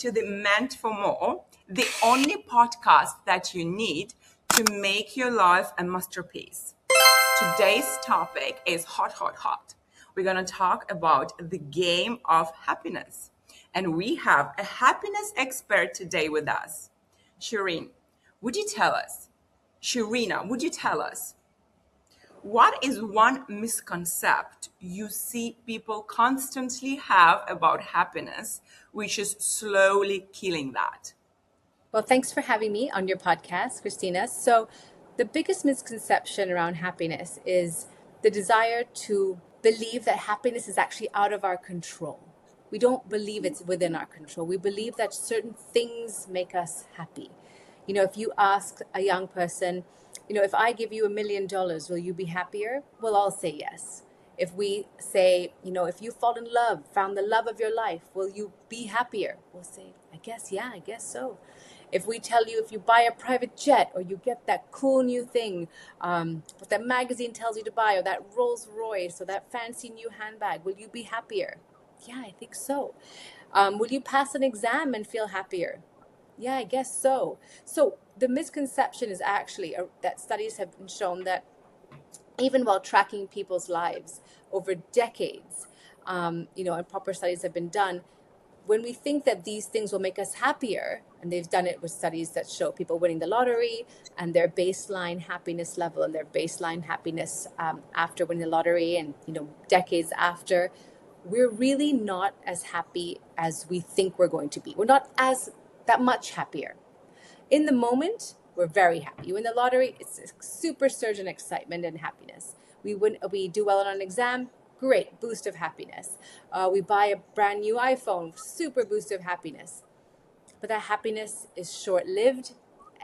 to the Meant for More, the only podcast that you need to make your life a masterpiece. Today's topic is hot, hot, hot. We're going to talk about the game of happiness. And we have a happiness expert today with us. Shireena, would you tell us? Shireena, would you tell us what is one misconception you see people constantly have about happiness, which is slowly killing that? Well, thanks for having me on your podcast, Kristina. So, the biggest misconception around happiness is the desire to believe that happiness is actually out of our control. We don't believe it's within our control. We believe that certain things make us happy. If you ask a young person, if I give you $1,000,000, will you be happier? We'll all say yes. If we say, if you fall in love, found the love of your life, will you be happier? We'll say, I guess so. If we tell you if you buy a private jet or you get that cool new thing, what that magazine tells you to buy, or that Rolls Royce or that fancy new handbag, will you be happier? Yeah, I think so. Will you pass an exam and feel happier? Yeah, I guess so. So the misconception is actually that studies have been shown that even while tracking people's lives over decades, and proper studies have been done, when we think that these things will make us happier, and they've done it with studies that show people winning the lottery and their baseline happiness level and their baseline happiness after winning the lottery and, decades after, we're really not as happy as we think we're going to be. We're not as that much happier. In the moment, we're very happy. You win the lottery, it's a super surge in excitement and happiness. We do well on an exam, great boost of happiness. We buy a brand new iPhone, super boost of happiness. But that happiness is short-lived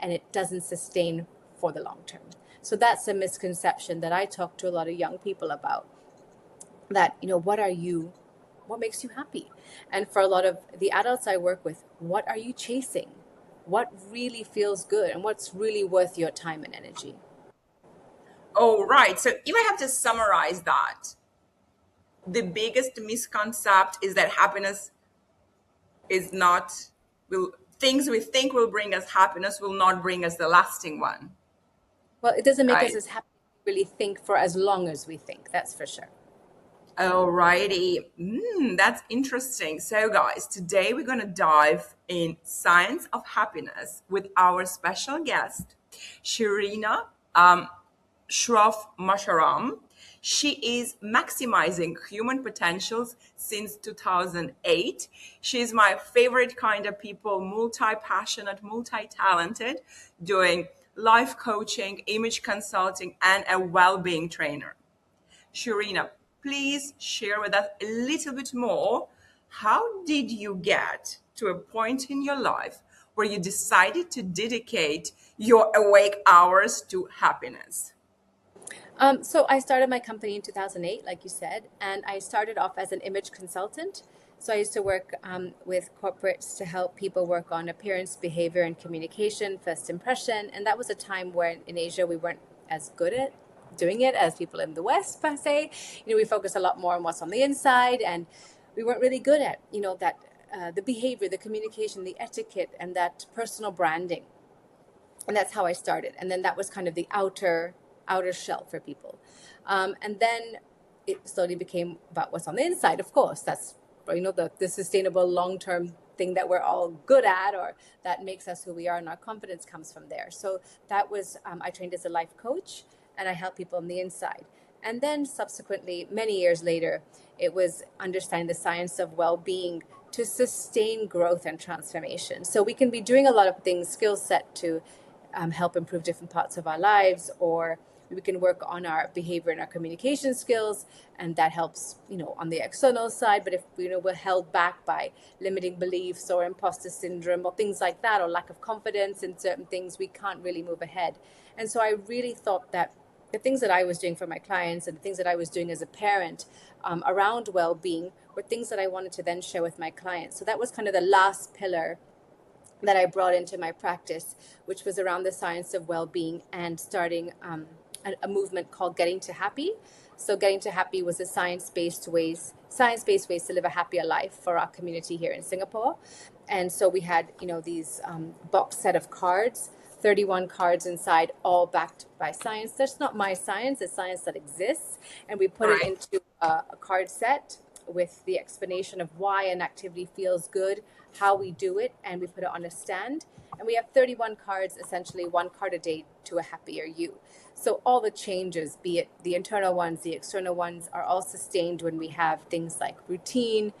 and it doesn't sustain for the long term. So that's a misconception that I talk to a lot of young people about. That, what makes you happy? And for a lot of the adults I work with, what are you chasing? What really feels good and what's really worth your time and energy? Oh, right. So if I have to summarize that, the biggest misconception is that happiness is not, things we think will bring us happiness will not bring us the lasting one. Well, it doesn't make Right. us as happy as we really think for as long as we think, that's for sure. Alrighty, that's interesting. So, guys, today we're going to dive in science of happiness with our special guest, Shireena Ashroff. She is maximizing human potentials since 2008. She's my favorite kind of people, multi-passionate, multi-talented, doing life coaching, image consulting, and a well-being trainer. Shireena, please share with us a little bit more. How did you get to a point in your life where you decided to dedicate your awake hours to happiness? So I started my company in 2008, like you said, and I started off as an image consultant. So I used to work with corporates to help people work on appearance, behavior, and communication, first impression. And that was a time where in Asia we weren't as good at doing it as people in the West, per se. We focus a lot more on what's on the inside, and we weren't really good at, that the behavior, the communication, the etiquette, and that personal branding. And that's how I started. And then that was kind of the outer shell for people. And then it slowly became about what's on the inside, of course. That's, the sustainable long-term thing that we're all good at, or that makes us who we are, and our confidence comes from there. So that was, I trained as a life coach, and I help people on the inside. And then subsequently, many years later, it was understanding the science of well-being to sustain growth and transformation. So we can be doing a lot of things, skill set to help improve different parts of our lives, or we can work on our behavior and our communication skills, and that helps, on the external side. But if we're held back by limiting beliefs or imposter syndrome or things like that, or lack of confidence in certain things, we can't really move ahead. And so I really thought that the things that I was doing for my clients and the things that I was doing as a parent around well-being were things that I wanted to then share with my clients. So that was kind of the last pillar that I brought into my practice, which was around the science of well-being and starting a movement called Getting to Happy. So Getting to Happy was a science-based ways to live a happier life for our community here in Singapore. And so we had, these box set of cards, 31 cards inside, all backed by science. That's not my science, it's science that exists. And we put it Right. into a card set with the explanation of why an activity feels good, how we do it, and we put it on a stand. And we have 31 cards, essentially one card a day to a happier you. So all the changes, be it the internal ones, the external ones, are all sustained when we have things like routine,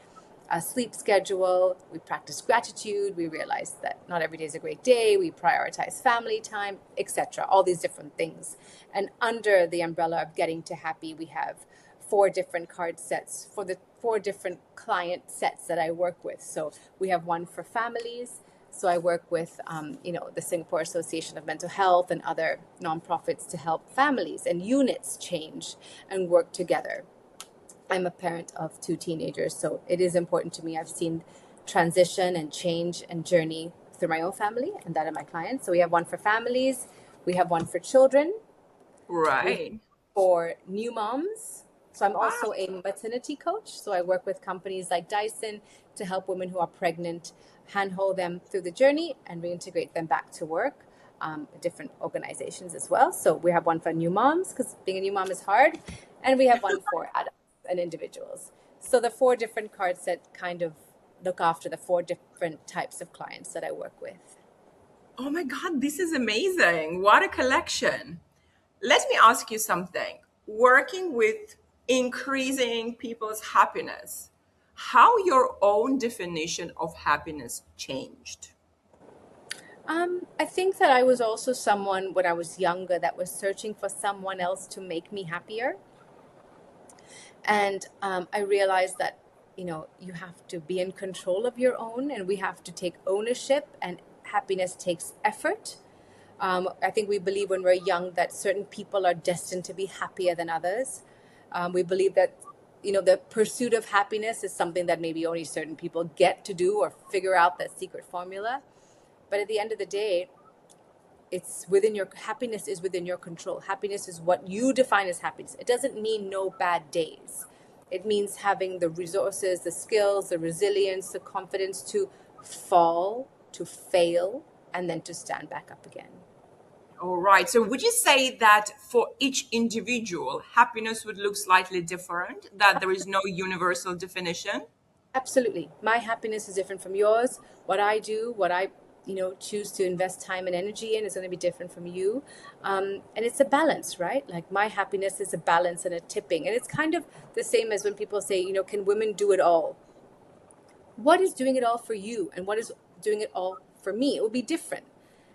a sleep schedule, we practice gratitude, we realize that not every day is a great day, we prioritize family time, etc. All these different things. And under the umbrella of getting to happy, we have 4 different card sets for the 4 different client sets that I work with. So we have one for families. So I work with, the Singapore Association of Mental Health and other nonprofits to help families and units change and work together. I'm a parent of 2 teenagers, so it is important to me. I've seen transition and change and journey through my own family and that of my clients. So we have one for families, we have one for children, we have Right. for new moms. So I'm Wow. also a maternity coach. So I work with companies like Dyson to help women who are pregnant handhold them through the journey and reintegrate them back to work. Different organizations as well. So we have one for new moms because being a new mom is hard, and we have one for adults and individuals. So the 4 different cards that kind of look after the 4 different types of clients that I work with. Oh my God, this is amazing. What a collection. Let me ask you something. Working with increasing people's happiness, how your own definition of happiness changed? I think that I was also someone when I was younger that was searching for someone else to make me happier. And I realized that, you have to be in control of your own, and we have to take ownership, and happiness takes effort. I think we believe when we're young that certain people are destined to be happier than others. We believe that, the pursuit of happiness is something that maybe only certain people get to do or figure out that secret formula. But at the end of the day, it's within your happiness is within your control. Happiness is what you define as happiness. It doesn't mean no bad days. It means having the resources, the skills, the resilience, the confidence to fall, to fail, and then to stand back up again. All right. So would you say that for each individual, happiness would look slightly different, that there is no universal definition? Absolutely. My happiness is different from yours. What I do, what I choose to invest time and energy in is going to be different from you. And it's a balance, right? Like my happiness is a balance and a tipping. And it's kind of the same as when people say, can women do it all? What is doing it all for you and what is doing it all for me? It will be different.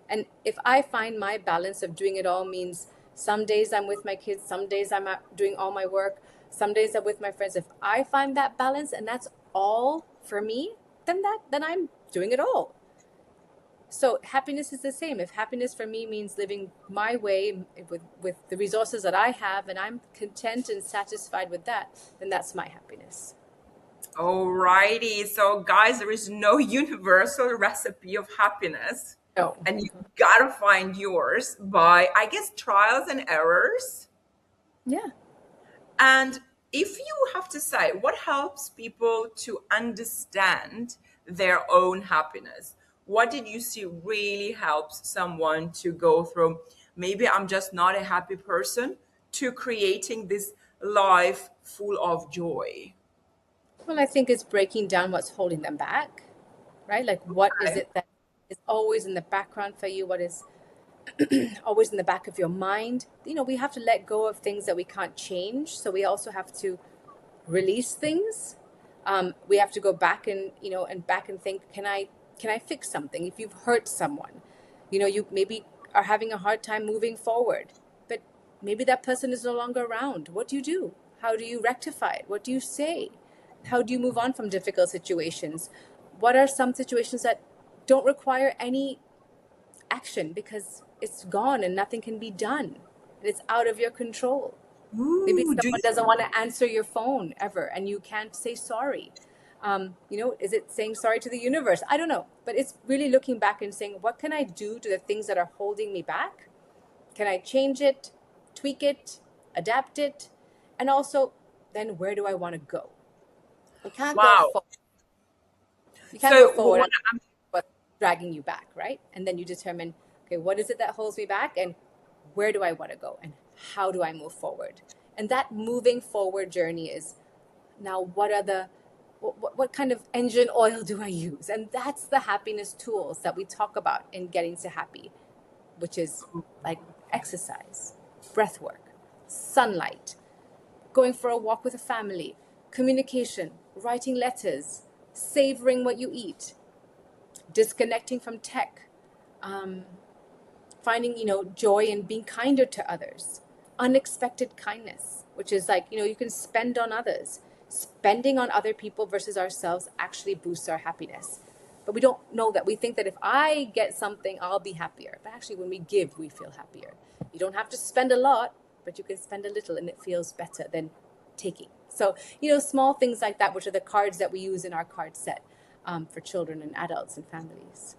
And if I find my balance of doing it all means some days I'm with my kids, some days I'm out doing all my work, some days I'm with my friends. If I find that balance and that's all for me, then I'm doing it all. So happiness is the same. If happiness for me means living my way with the resources that I have and I'm content and satisfied with that, then that's my happiness. Alrighty. So, guys, there is no universal recipe of happiness, No. and you gotta find yours by, I guess, trials and errors. Yeah. And if you have to say, what helps people to understand their own happiness? What did you see really helps someone to go through? Maybe I'm just not a happy person to creating this life full of joy. Well, I think it's breaking down what's holding them back, right? Like, what is Okay. it that is always in the background for you? What is always in the back of your mind? We have to let go of things that we can't change. So we also have to release things. We have to go back and think, can I fix something? If you've hurt someone, you maybe are having a hard time moving forward, but maybe that person is no longer around. What do you do? How do you rectify it? What do you say? How do you move on from difficult situations? What are some situations that don't require any action because it's gone and nothing can be done? And it's out of your control. Maybe Ooh, do someone you? doesn't want to answer your phone ever and you can't say sorry. Is it saying sorry to the universe? I don't know. But it's really looking back and saying, what can I do to the things that are holding me back? Can I change it, tweak it, adapt it? And also, then where do I want to go? You can't go Wow. forward. You can't So move forward what on what's dragging you back, right? And then you determine, okay, what is it that holds me back, and where do I want to go, and how do I move forward? And that moving forward journey is now what are the what kind of engine oil do I use? And that's the happiness tools that we talk about in getting to happy, which is like exercise, breath work, sunlight, going for a walk with a family, communication, writing letters, savoring what you eat, disconnecting from tech, um, finding joy in being kinder to others, unexpected kindness, which is like you can spend on others. Spending on other people versus ourselves actually boosts our happiness, but we don't know that. We think that if I get something I'll be happier, but actually when we give we feel happier. You don't have to spend a lot, but you can spend a little and it feels better than taking. So small things like that, which are the cards that we use in our card set, for children and adults and families.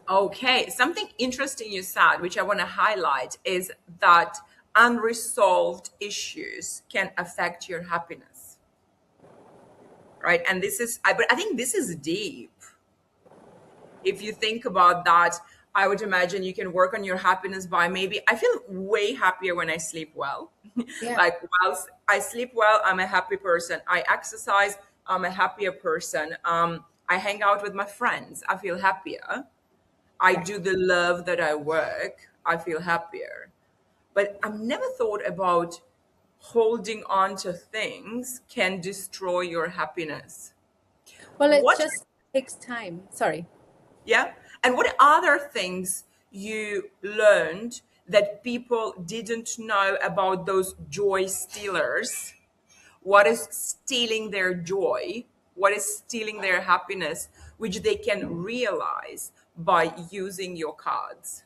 Okay, something interesting you said, which I want to highlight, is that unresolved issues can affect your happiness, right? And but I think this is deep. If you think about that, I would imagine you can work on your happiness by maybe, I feel way happier when I sleep well. Yeah. Like, whilst I sleep well, I'm a happy person. I exercise, I'm a happier person. I hang out with my friends, I feel happier. I Right. do the love that I work, I feel happier. But I've never thought about holding on to things can destroy your happiness. Well, it What, just takes time. Sorry. yeah? And what other things you learned that people didn't know about those joy stealers? What is stealing their joy? What is stealing their happiness, which they can realize by using your cards?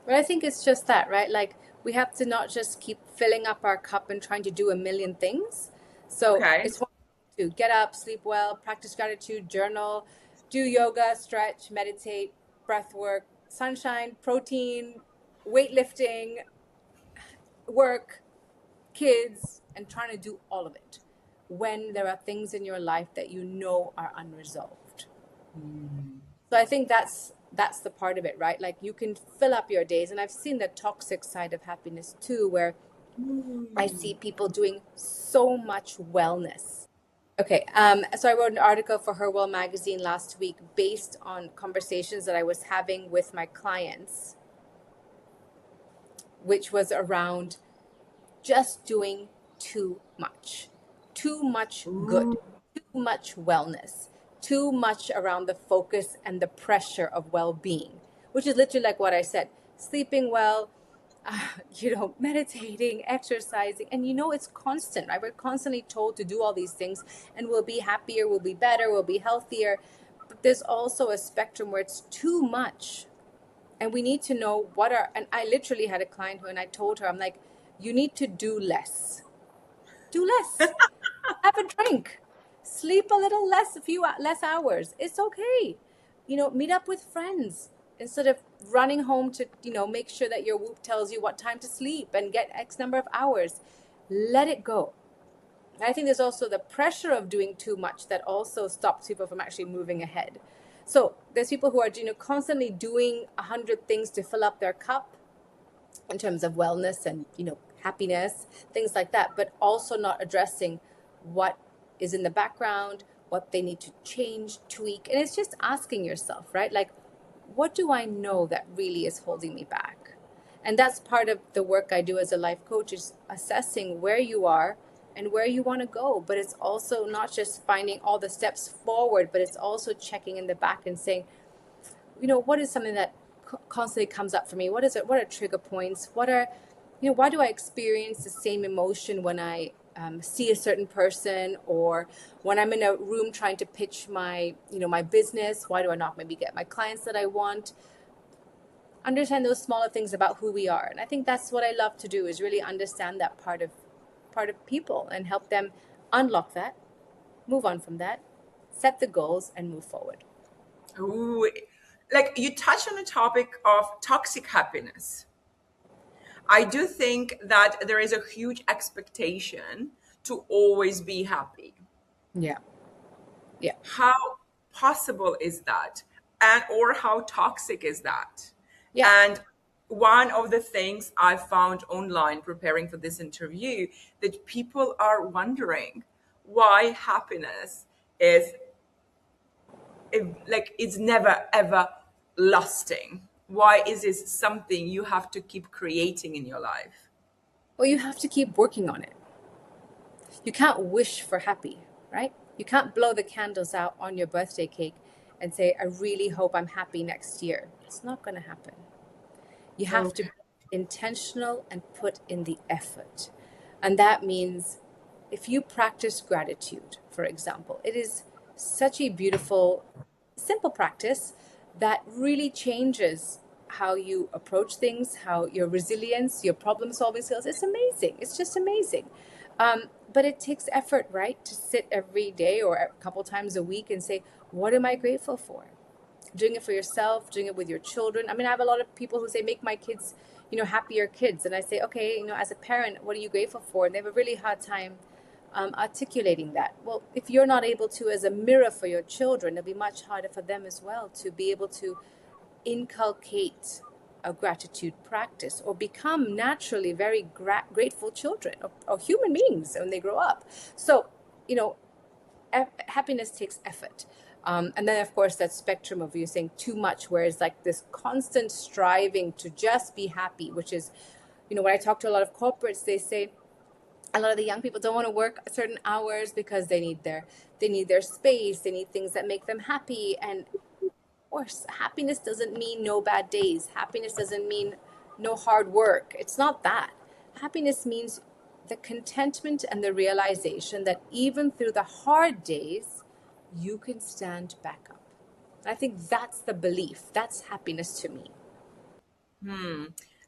But I think it's just that, right? Like we have to not just keep filling up our cup and trying to do a million things. So Okay. it's one to get up, sleep well, practice gratitude, journal, do yoga, stretch, meditate, breath work, sunshine, protein, weightlifting, work, kids, and trying to do all of it when there are things in your life that are unresolved. So I think that's the part of it, right? Like you can fill up your days, and I've seen the toxic side of happiness too, where I see people doing so much wellness. Okay, so I wrote an article for Her Well magazine last week based on conversations that I was having with my clients, which was around just doing too much good, Ooh. too much wellness, too much around the focus and the pressure of well-being, which is literally like what I said: sleeping well, meditating, exercising, and it's constant, right? We're constantly told to do all these things, and we'll be happier, we'll be better, we'll be healthier. But there's also a spectrum where it's too much, and we need to know and I literally had a client who, and I told her, I'm like, you need to do less. Do less. Have a drink. Sleep a little less, a few less hours. It's okay. Meet up with friends instead of running home to, make sure that your Whoop tells you what time to sleep and get X number of hours. Let it go. I think there's also the pressure of doing too much that also stops people from actually moving ahead. So there's people who are, constantly doing 100 things to fill up their cup in terms of wellness and, happiness, things like that, but also not addressing what is in the background, what they need to change, tweak. And it's just asking yourself, right? Like, what do I know that really is holding me back? And that's part of the work I do as a life coach, is assessing where you are and where you want to go. But it's also not just finding all the steps forward, but it's also checking in the back and saying, what is something that constantly comes up for me? What is it? What are trigger points? Why do I experience the same emotion when I see a certain person, or when I'm in a room trying to pitch my business? Why do I not maybe get my clients that I want? Understand those smaller things about who we are. And I think that's what I love to do, is really understand that part of people and help them unlock that, move on from that, set the goals, and move forward. Ooh. Like, you touched on the topic of toxic happiness. I do think that there is a huge expectation to always be happy. Yeah. Yeah. How possible is that? And or how toxic is that? Yeah. And one of the things I found online preparing for this interview, that people are wondering why happiness is like it's never ever lasting. Why is this something you have to keep creating in your life? Well, you have to keep working on it. You can't wish for happy, right? You can't blow the candles out on your birthday cake and say, I really hope I'm happy next year. It's not going to happen. You have to Okay. be intentional and put in the effort. And that means if you practice gratitude, for example, it is such a beautiful, simple practice that really changes how you approach things, how your resilience, your problem solving skills. It's amazing. It's just amazing. But it takes effort, right? To sit every day or a couple times a week and say, what am I grateful for? Doing it for yourself, doing it with your children. I mean, I have a lot of people who say, make my kids, happier kids. And I say, okay, as a parent, what are you grateful for? And they have a really hard time articulating that. Well, if you're not able to, as a mirror for your children, it'll be much harder for them as well to be able to inculcate a gratitude practice or become naturally very grateful children or human beings when they grow up. So, happiness takes effort. And then, of course, that spectrum of you saying too much, where it's like this constant striving to just be happy, which is, when I talk to a lot of corporates, they say a lot of the young people don't want to work certain hours because they need their space, they need things that make them happy. And of course, happiness doesn't mean no bad days. Happiness doesn't mean no hard work. It's not that. Happiness means the contentment and the realization that even through the hard days, you can stand back up. I think that's the belief. That's happiness to me.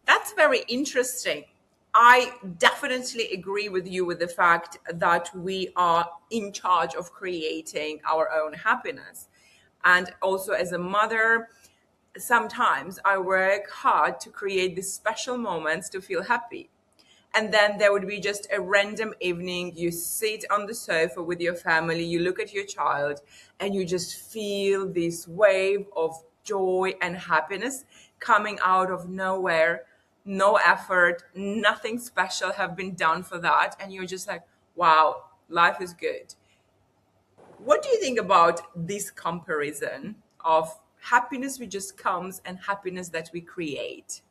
That's very interesting. I definitely agree with you with the fact that we are in charge of creating our own happiness. And also, as a mother, sometimes I work hard to create these special moments to feel happy. And then there would be just a random evening. You sit on the sofa with your family, you look at your child, and you just feel this wave of joy and happiness coming out of nowhere. No effort, nothing special have been done for that. And you're just like, wow, life is good. What do you think about this comparison of happiness which just comes and happiness that we create?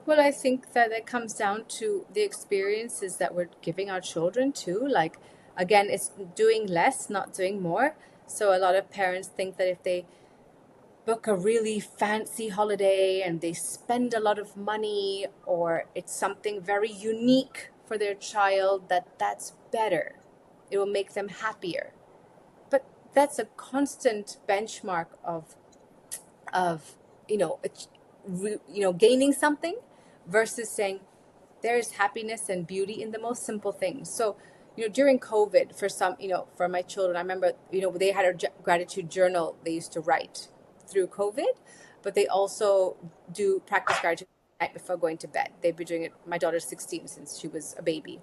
Well, I think that it comes down to the experiences that we're giving our children too. Like, again, it's doing less, not doing more. So a lot of parents think that if they book a really fancy holiday and they spend a lot of money or it's something very unique for their child, that's better. It will make them happier. But that's a constant benchmark of gaining something versus saying there's happiness and beauty in the most simple things. So during COVID, for my children, I remember they had a gratitude journal they used to write through COVID, but they also do practice gratitude the night before going to bed. They've been doing it. My daughter's 16 since she was a baby.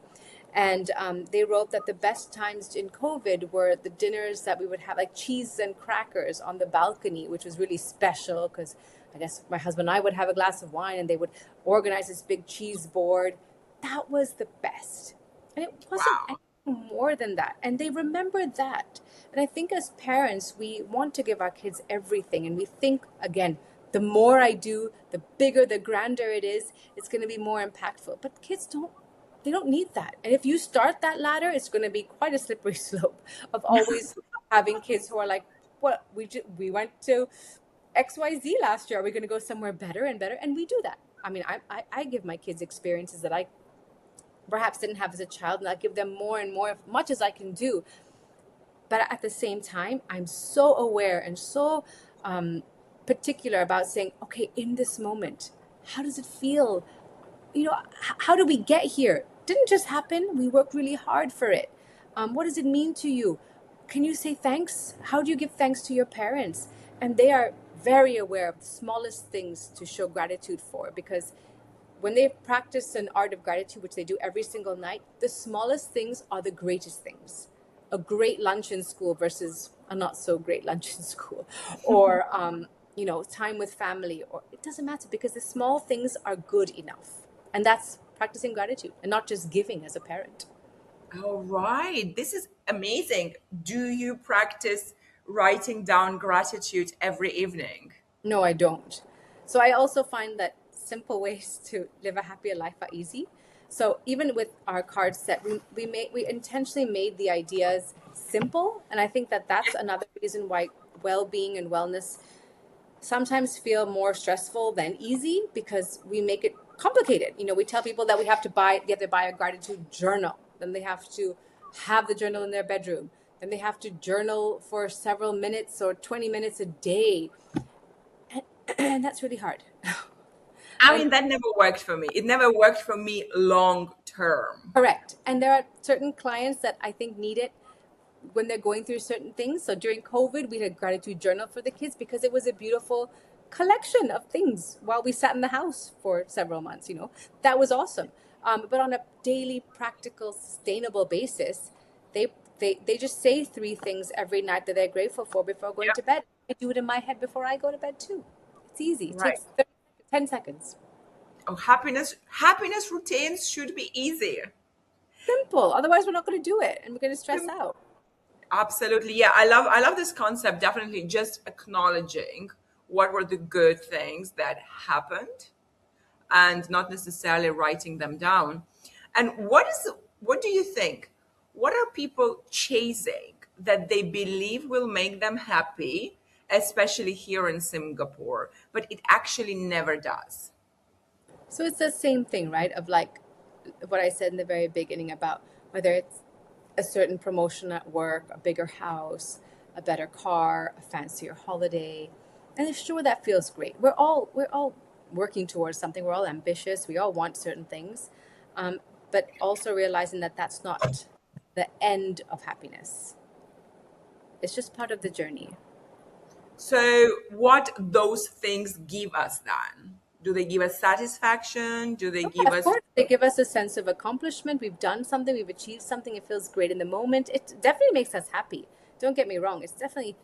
And they wrote that the best times in COVID were the dinners that we would have, like cheese and crackers on the balcony, which was really special because I guess my husband and I would have a glass of wine and they would organize this big cheese board. That was the best. And it wasn't Wow. anything more than that. And they remembered that. And I think as parents, we want to give our kids everything. And we think, again, the more I do, the bigger, the grander it is, it's going to be more impactful. But kids they don't need that. And if you start that ladder, it's going to be quite a slippery slope of always having kids who are like, well, we went to XYZ last year. Are we going to go somewhere better and better? And we do that. I mean, I give my kids experiences that I perhaps didn't have as a child, and I give them more and more, as much as I can do. But at the same time, I'm so aware and so particular about saying, okay, in this moment, how does it feel? How do we get here? Didn't just happen. We worked really hard for it. What does it mean to you? Can you say thanks? How do you give thanks to your parents? And they are very aware of the smallest things to show gratitude for, because when they practice an art of gratitude, which they do every single night, the smallest things are the greatest things. A great lunch in school versus a not so great lunch in school, or time with family, or it doesn't matter, because the small things are good enough. And that's practicing gratitude and not just giving as a parent. All right. This is amazing. Do you practice writing down gratitude every evening? No, I don't. So I also find that simple ways to live a happier life are easy. So even with our card set, we intentionally made the ideas simple, and I think that that's another reason why well-being and wellness sometimes feel more stressful than easy, because we make it complicated. We tell people that they have to buy a gratitude journal, then they have to have the journal in their bedroom, then they have to journal for several minutes or 20 minutes a day, and that's really hard. I And mean, that never worked for me. It never worked for me long term. correct. And there are certain clients that I think need it when they're going through certain things. So during COVID, we had a gratitude journal for the kids because it was a beautiful collection of things while we sat in the house for several months. That was awesome. But on a daily, practical, sustainable basis, they just say 3 things every night that they're grateful for before going Yeah, to bed. I do it in my head before I go to bed too. It's easy. It right. takes 10 seconds. Oh, happiness routines should be easier. Simple. Otherwise, we're not going to do it, and we're going to stress out. Absolutely. Yeah, I love this concept. Definitely just acknowledging what were the good things that happened and not necessarily writing them down. And what do you think? What are people chasing that they believe will make them happy, especially here in Singapore, but it actually never does? So it's the same thing, right? Of like what I said in the very beginning about whether it's a certain promotion at work, a bigger house, a better car, a fancier holiday. And sure, that feels great. We're all working towards something. We're all ambitious. We all want certain things, but also realizing that that's not the end of happiness. It's just part of the journey. So, what those things give us then? Do they give us satisfaction? Do they give Of us course, they give us a sense of accomplishment. We've done something, we've achieved something. It feels great in the moment. It definitely makes us happy. Don't get me wrong. It's definitely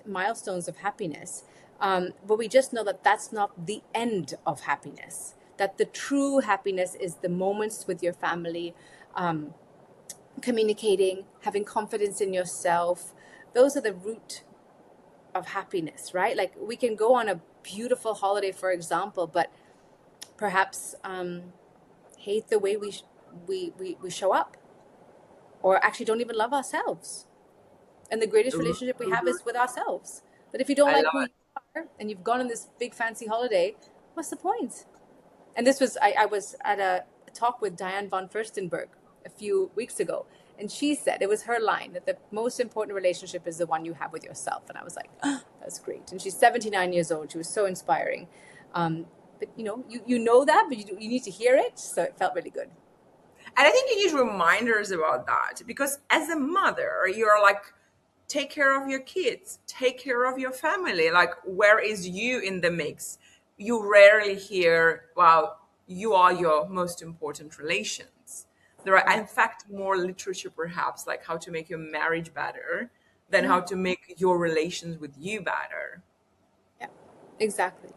milestones of happiness. But we just know that that's not the end of happiness. That the true happiness is the moments with your family, um, communicating, having confidence in yourself. Those are the root of happiness, right? Like we can go on a beautiful holiday, for example, but perhaps hate the way we show up, or actually don't even love ourselves. And the greatest relationship we have is with ourselves. But if you don't I like love who you are and you've gone on this big fancy holiday, what's the point? And this was I was at a talk with Diane von Furstenberg a few weeks ago, and she said it was her line that the most important relationship is the one you have with yourself. And I was like, oh, that's great. And she's 79 years old. She was so inspiring. But you know that, but you need to hear it. So it felt really good. And I think you need reminders about that because as a mother, you're like, take care of your kids, take care of your family. Like, where is you in the mix? You rarely hear, well, you are your most important relations. There are, Right. in fact, more literature perhaps, like how to make your marriage better than Yeah. how to make your relations with you better. Yeah. Exactly.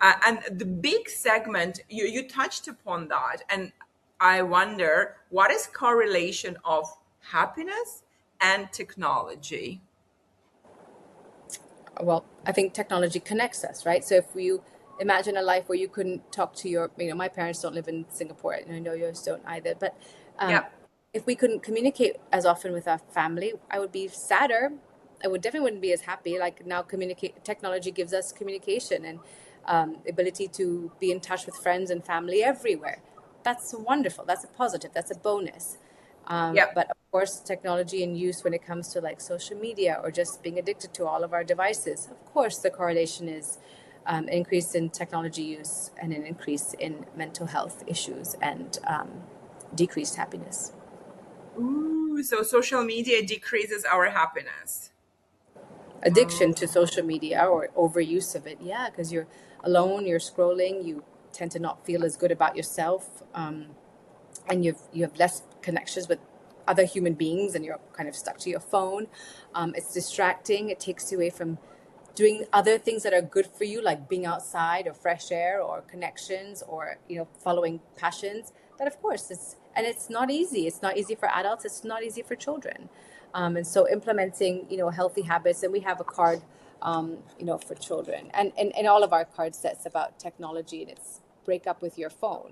And the big segment, you touched upon that. And I wonder, what is correlation of happiness and technology? Well, I think technology connects us, right? So if you imagine a life where you couldn't talk to my parents don't live in Singapore, and I know yours don't either, but um, Yeah, if we couldn't communicate as often with our family, I would be sadder. I would definitely wouldn't be as happy. Like now, technology gives us communication and ability to be in touch with friends and family everywhere. That's wonderful. That's a positive. That's a bonus. yeah. But of course, technology in use when it comes to like social media or just being addicted to all of our devices, of course, the correlation is an increase in technology use and an increase in mental health issues and decreased happiness. Ooh, so social media decreases our happiness. Addiction Oh, to social media or overuse of it, yeah, because you're alone, you're scrolling, you tend to not feel as good about yourself, and you have less connections with other human beings and you're kind of stuck to your phone. It's distracting. It takes you away from doing other things that are good for you, like being outside or fresh air or connections or, following passions. But of course, it's not easy. It's not easy for adults. It's not easy for children. And so implementing, healthy habits, and we have a card, for children, and all of our card sets about technology, and it's break up with your phone.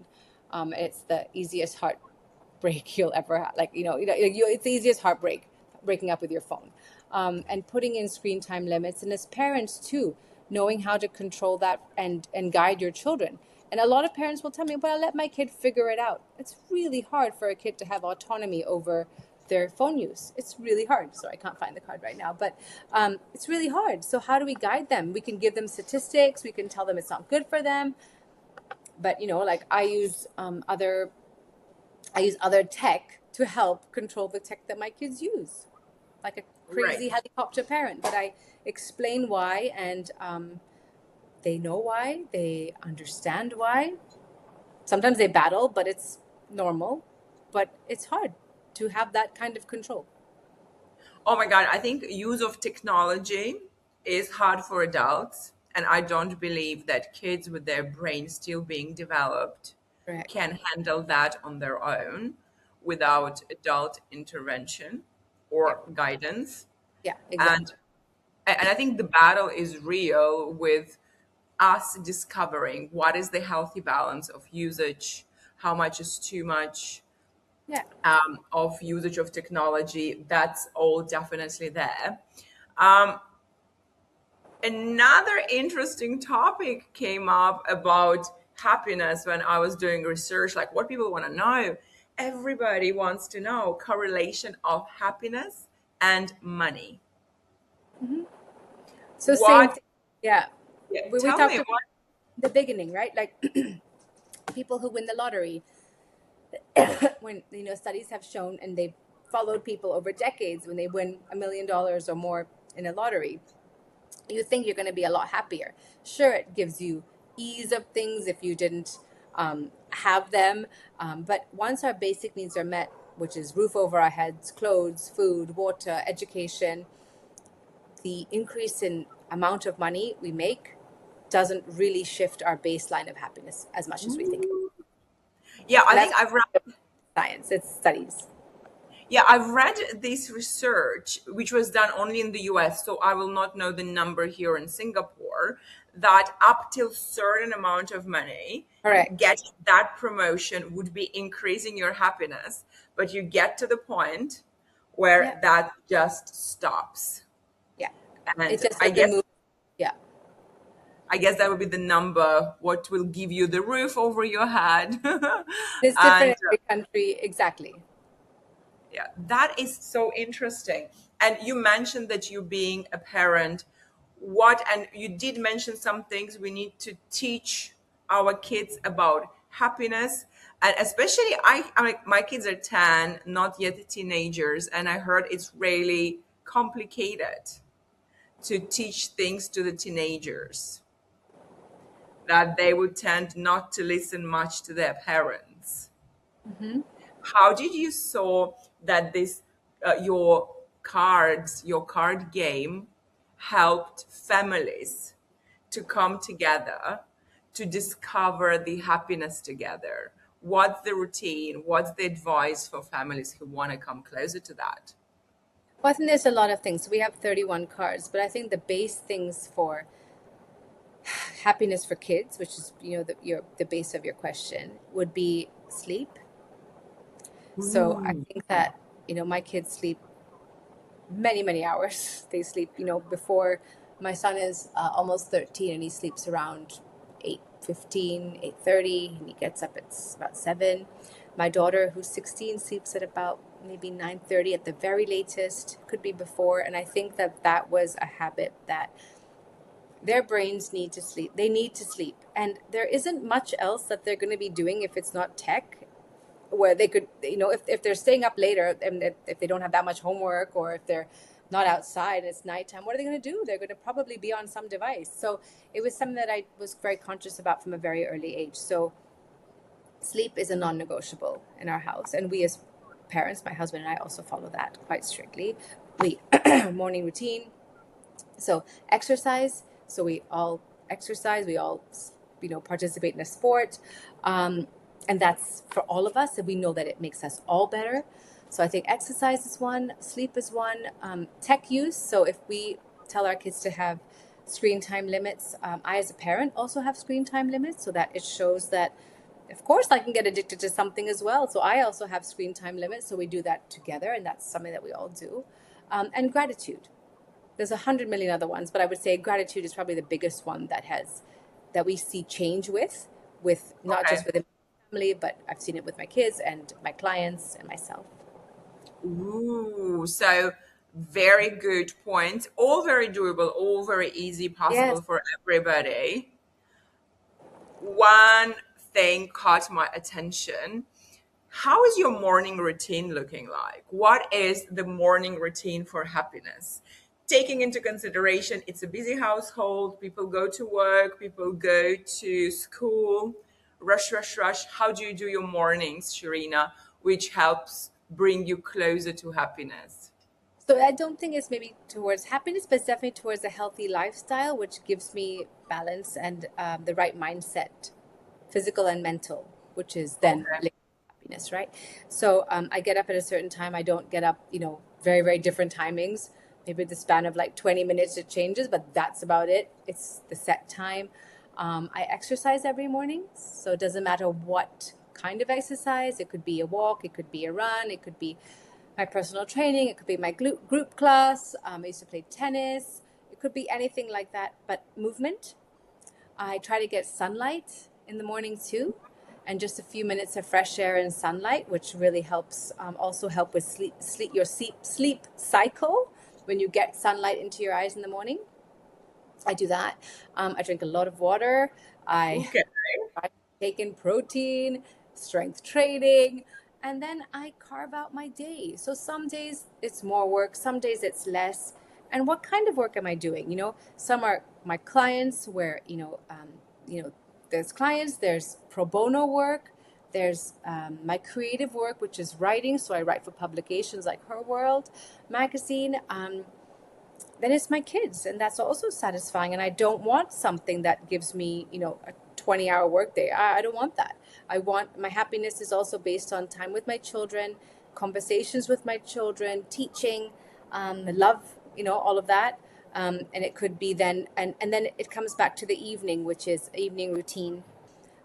It's the easiest heartbreak you'll ever have. It's the easiest heartbreak, breaking up with your phone, and putting in screen time limits. And as parents too, knowing how to control that and guide your children. And a lot of parents will tell me, but I let my kid figure it out. It's really hard for a kid to have autonomy over their phone use. It's really hard. So I can't find the card right now, but it's really hard. So how do we guide them? We can give them statistics. We can tell them it's not good for them. But like I use other tech to help control the tech that my kids use, like a crazy helicopter parent. But I explain why, and they know why. They understand why. Sometimes they battle, but it's normal. But it's hard to have that kind of control. Oh my God, I think use of technology is hard for adults. And I don't believe that kids with their brains still being developed Correct. can handle that on their own without adult intervention Yeah. or guidance. Yeah, And exactly. and I think the battle is real with us discovering what is the healthy balance of usage, how much is too much, Yeah. of usage of technology. That's all definitely there. Um, Another interesting topic came up about happiness when I was doing research, like what people want to know. Everybody wants to know correlation of happiness and money. So same What? thing. Yeah. Yeah, We tell me talked about what. the beginning, right? Like people who win the lottery, when studies have shown, and they've followed people over decades, when they win $1 million or more in a lottery, you think you're going to be a lot happier. Sure, it gives you ease of things if you didn't have them, but once our basic needs are met, which is roof over our heads, clothes, food, water, education, the increase in amount of money we make doesn't really shift our baseline of happiness as much as we think. Yeah, I And that's think I've read. science, it's studies. Yeah, I've read this research, which was done only in the US, so I will not know the number here in Singapore, that up till certain amount of money, Correct. getting that promotion would be increasing your happiness, but you get to the point Yeah. where that just stops. Yeah. It And just I doesn't guess move. Yeah. I guess that would be the number, what will give you the roof over your head. It's And different in every country. Exactly. yeah, that is so interesting. And you mentioned that you being a parent, and you did mention some things we need to teach our kids about happiness. And especially I'm like, my kids are 10, not yet teenagers, and I heard it's really complicated to teach things to the teenagers, that they would tend not to listen much to their parents. Hmm. How did you saw that this your card game helped families to come together to discover the happiness together? What's the routine? What's the advice for families who want to come closer to that? Well, I think there's a lot of things. We have 31 cards, but I think the base things for happiness for kids, which is the base of your question, would be sleep. So I Ooh. think that my kids sleep many hours. They sleep before. My son is almost 13, and he sleeps around 8:15, 8:30, and he gets up at about 7. My daughter, who's 16, sleeps at about maybe 9:30 at the very latest, could be before. And I think that was a habit that their brains need to sleep. They need to sleep. And there isn't much else that they're going to be doing if it's not tech, where they could, if they're staying up later, and if they don't have that much homework, or if they're not outside and it's nighttime, what are they going to do? They're going to probably be on some device. So it was something that I was very conscious about from a very early age. So sleep is a non-negotiable in our house. And we as parents, my husband and I also follow that quite strictly. We morning routine. So exercise. So we all exercise. We all, participate in a sport, and that's for all of us. And we know that it makes us all better. So I think exercise is one, sleep is one, tech use. So if we tell our kids to have screen time limits, I as a parent also have screen time limits, so that it shows that, of course, I can get addicted to something as well. So I also have screen time limits. So we do that together, and that's something that we all do. And gratitude. There's 100 million other ones, but I would say gratitude is probably the biggest one that we see change with not Okay. just within my family, but I've seen it with my kids and my clients and myself. Ooh, so very good point. All very doable, all very easy, Yes. possible for everybody. One thing caught my attention. How is your morning routine looking like? What is the morning routine for happiness? Taking into consideration it's a busy household, people go to work, people go to school, rush, rush, rush. How do you do your mornings, Shirina, which helps bring you closer to happiness? So I don't think it's maybe towards happiness, but it's definitely towards a healthy lifestyle, which gives me balance and the right mindset, physical and mental, which is then Okay. linked to happiness, right? So I get up at a certain time. I don't get up, very, very different timings. Maybe the span of like 20 minutes it changes, but that's about it. It's the set time. I exercise every morning, so it doesn't matter what kind of exercise. It could be a walk, it could be a run, it could be my personal training, it could be my group class. I used to play tennis. It could be anything like that, but movement. I try to get sunlight in the morning too, and just a few minutes of fresh air and sunlight, which really helps. Also help with sleep cycle. When you get sunlight into your eyes in the morning, I do that. I drink a lot of water. I Okay. I take in protein, strength training, and then I carve out my day. So some days it's more work, some days it's less. And what kind of work am I doing? Some are my clients where, there's clients, there's pro bono work, there's my creative work, which is writing. So I write for publications like Her World magazine. Then it's my kids, and that's also satisfying. And I don't want something that gives me, a 20-hour workday. I don't want that. I want my happiness is also based on time with my children, conversations with my children, teaching, love, all of that. And it could be then, and then it comes back to the evening, which is evening routine.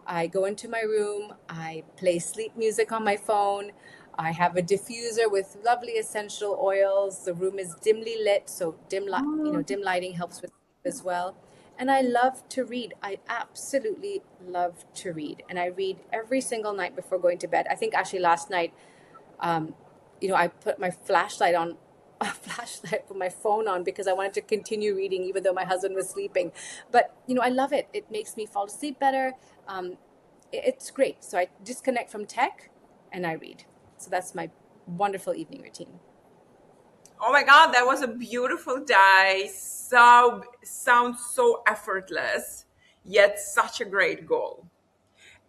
I go into my room, I play sleep music on my phone. I have a diffuser with lovely essential oils. The room is dimly lit, so dim lighting helps with sleep as well. And I love to read. I absolutely love to read, and I read every single night before going to bed. I think actually last night, um, I put my flashlight on, a flashlight, put my phone on because I wanted to continue reading even though my husband was sleeping. But I love it. It makes me fall asleep better. Um, it's great. So I disconnect from tech and I read. So that's my wonderful evening routine. Oh my God, that was a beautiful day. So sounds so effortless, yet such a great goal.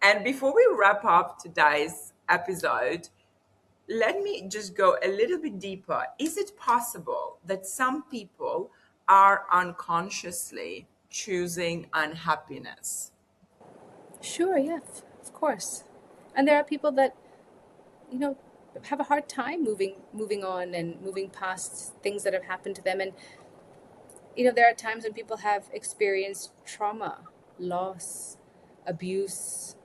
And before we wrap up today's episode, let me just go a little bit deeper. Is it possible that some people are unconsciously choosing unhappiness? Sure, yeah, of course. And there are people that, you know, have a hard time moving on and moving past things that have happened to them. And there are times when people have experienced trauma, loss, abuse,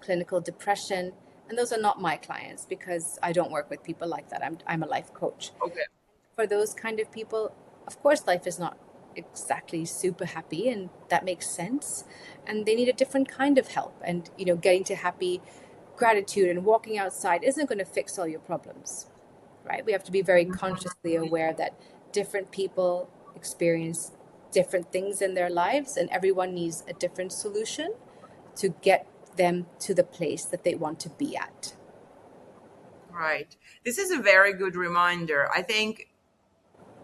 clinical depression, and those are not my clients because I don't work with people like that. I'm a life coach. Okay. For those kind of people, of course, life is not exactly super happy, and that makes sense. And they need a different kind of help. And, getting to happy gratitude and walking outside isn't going to fix all your problems, right? We have to be very consciously aware that different people experience different things in their lives, and everyone needs a different solution to get them to the place that they want to be at. Right. This is a very good reminder. I think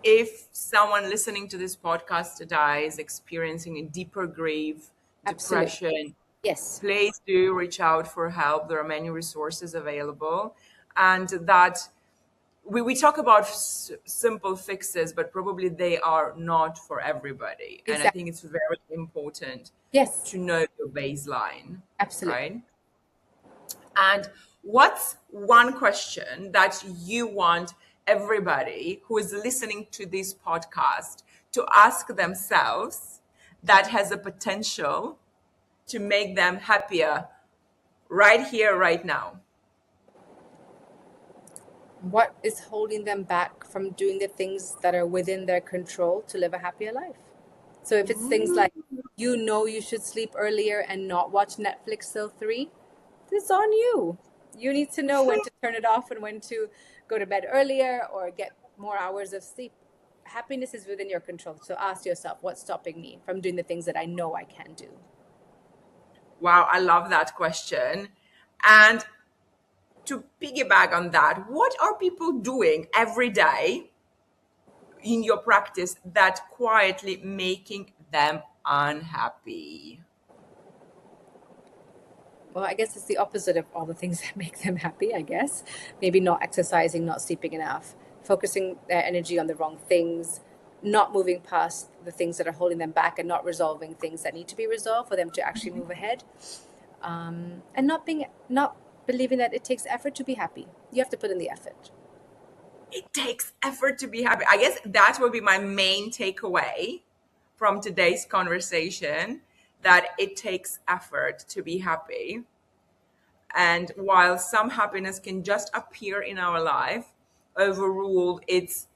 if someone listening to this podcast today is experiencing a deeper grief, Absolutely. depression, Yes. please do reach out for help. There are many resources available. and that we talk about simple fixes, but probably they are not for everybody. And I Exactly. think it's very important Yes, to know your baseline, absolutely. right? And what's one question that you want everybody who is listening to this podcast to ask themselves that has a potential to make them happier right here, right now? What is holding them back from doing the things that are within their control to live a happier life? So if it's things like, you know, you should sleep earlier and not watch Netflix till 3, it's on you. You need to know when to turn it off and when to go to bed earlier or get more hours of sleep. Happiness is within your control. So ask yourself, what's stopping me from doing the things that I know I can do? Wow, I love that question. And to piggyback on that, what are people doing every day in your practice that quietly making them unhappy? Well, I guess it's the opposite of all the things that make them happy, I guess. Maybe not exercising, not sleeping enough, focusing their energy on the wrong things, not moving past the things that are holding them back and not resolving things that need to be resolved for them to actually move ahead. And not believing that it takes effort to be happy. You have to put in the effort. It takes effort to be happy. I guess that will be my main takeaway from today's conversation, that it takes effort to be happy. And while some happiness can just appear in our life, overrule its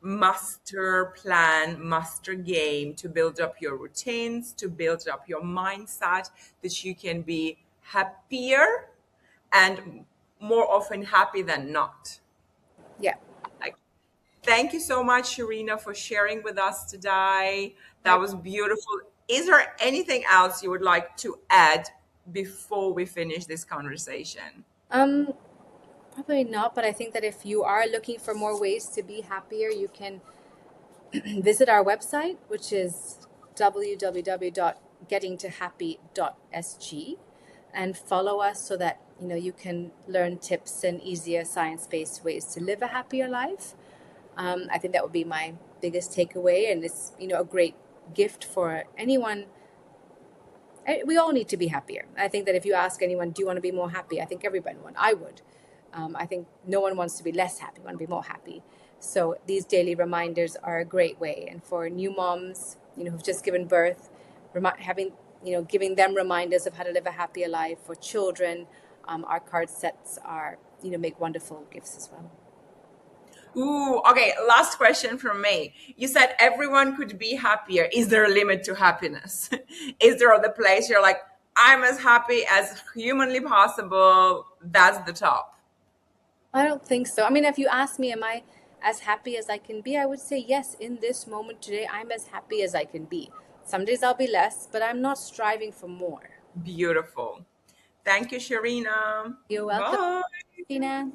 master plan, master game to build up your routines, to build up your mindset, that you can be happier and more often happy than not. Yeah. Like, thank you so much, Shireena, for sharing with us today. That My, was beautiful. Is there anything else you would like to add before we finish this conversation? um, probably not, but I think that if you are looking for more ways to be happier, you can visit our website, which is www.gettingtohappy.sg, and follow us so that you can learn tips and easier science-based ways to live a happier life. I think that would be my biggest takeaway, and it's a great gift for anyone. We all need to be happier. I think that if you ask anyone, do you want to be more happy? I think everyone would. I would. I think no one wants to be less happy. Want to be more happy. So these daily reminders are a great way. And for new moms, who've just given birth, having giving them reminders of how to live a happier life. For children, our card sets are make wonderful gifts as well. Ooh, okay. Last question from me. You said everyone could be happier. Is there a limit to happiness? Is there the place you're like, I'm as happy as humanly possible? That's the top. I don't think so. I mean, if you ask me, am I as happy as I can be? I would say yes. In this moment today, I'm as happy as I can be. Some days I'll be less, but I'm not striving for more. Beautiful. Thank you, Shireena. You're welcome, Bye. Tina.